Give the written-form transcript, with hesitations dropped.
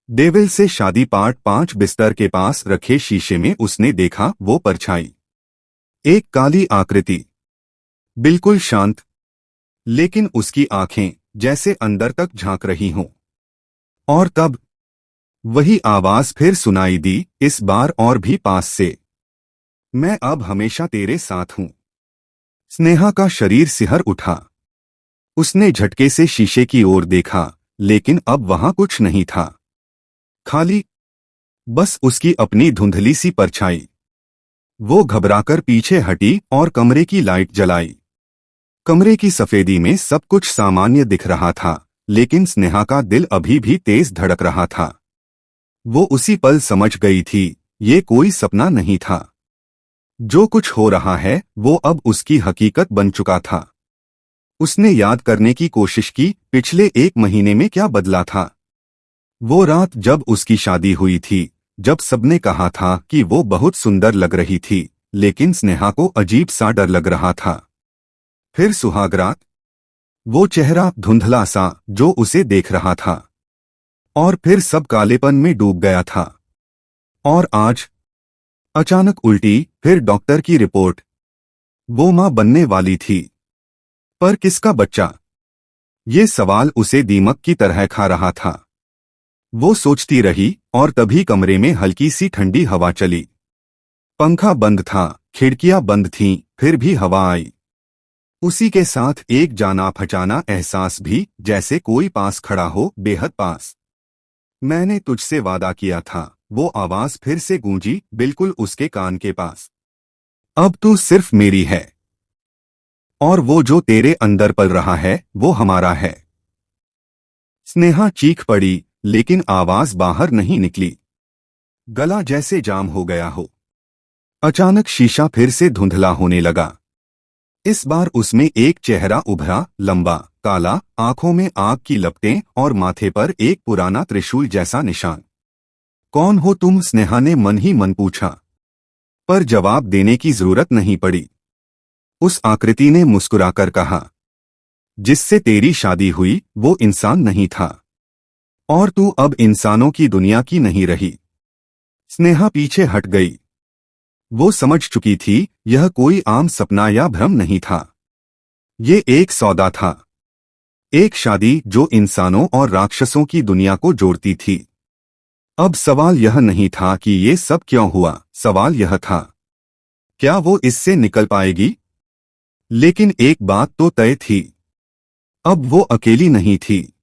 Devil से शादी part 5। बिस्तर के पास रखे शीशे में उसने देखा वो परछाई, एक काली आकृति, बिल्कुल शांत, लेकिन उसकी आंखें जैसे अंदर तक झांक रही हों। और तब वही आवाज फिर सुनाई दी, इस बार और भी पास से, मैं अब हमेशा तेरे साथ हूं। स्नेहा का शरीर सिहर उठा। उसने झटके से शीशे की ओर देखा, लेकिन अब वहां कुछ नहीं था। खाली, बस उसकी अपनी धुंधली सी परछाई। वो घबराकर पीछे हटी और कमरे की लाइट जलाई। कमरे की सफेदी में सब कुछ सामान्य दिख रहा था, लेकिन स्नेहा का दिल अभी भी तेज धड़क रहा था। वो उसी पल समझ गई थी, ये कोई सपना नहीं था। जो कुछ हो रहा है वो अब उसकी हकीकत बन चुका था। उसने याद करने की कोशिश की, पिछले 1 महीने में क्या बदला था। वो रात जब उसकी शादी हुई थी, जब सबने कहा था कि वो बहुत सुंदर लग रही थी, लेकिन स्नेहा को अजीब सा डर लग रहा था। फिर सुहागरात, वो चेहरा धुंधला सा जो उसे देख रहा था, और फिर सब कालेपन में डूब गया था। और आज अचानक उल्टी, फिर डॉक्टर की रिपोर्ट। वो मां बनने वाली थी, पर किसका बच्चा? ये सवाल उसे दीमक की तरह खा रहा था। वो सोचती रही, और तभी कमरे में हल्की सी ठंडी हवा चली। पंखा बंद था, खिड़कियां बंद थीं, फिर भी हवा आई। उसी के साथ एक जाना पहचाना एहसास भी, जैसे कोई पास खड़ा हो, बेहद पास। मैंने तुझसे वादा किया था, वो आवाज फिर से गूंजी, बिल्कुल उसके कान के पास। अब तू सिर्फ मेरी है, और वो जो तेरे अंदर पल रहा है वो हमारा है। स्नेहा चीख पड़ी, लेकिन आवाज बाहर नहीं निकली। गला जैसे जाम हो गया हो। अचानक शीशा फिर से धुंधला होने लगा। इस बार उसमें एक चेहरा उभरा, लंबा, काला, आंखों में आग की लपटें और माथे पर एक पुराना त्रिशूल जैसा निशान। कौन हो तुम? स्नेहा ने मन ही मन पूछा, पर जवाब देने की जरूरत नहीं पड़ी। उस आकृति ने मुस्कुराकर कहा, जिससे तेरी शादी हुई वो इंसान नहीं था, और तू अब इंसानों की दुनिया की नहीं रही। स्नेहा पीछे हट गई। वो समझ चुकी थी, यह कोई आम सपना या भ्रम नहीं था। ये एक सौदा था, एक शादी जो इंसानों और राक्षसों की दुनिया को जोड़ती थी। अब सवाल यह नहीं था कि ये सब क्यों हुआ, सवाल यह था, क्या वो इससे निकल पाएगी? लेकिन एक बात तो तय थी, अब वो अकेली नहीं थी।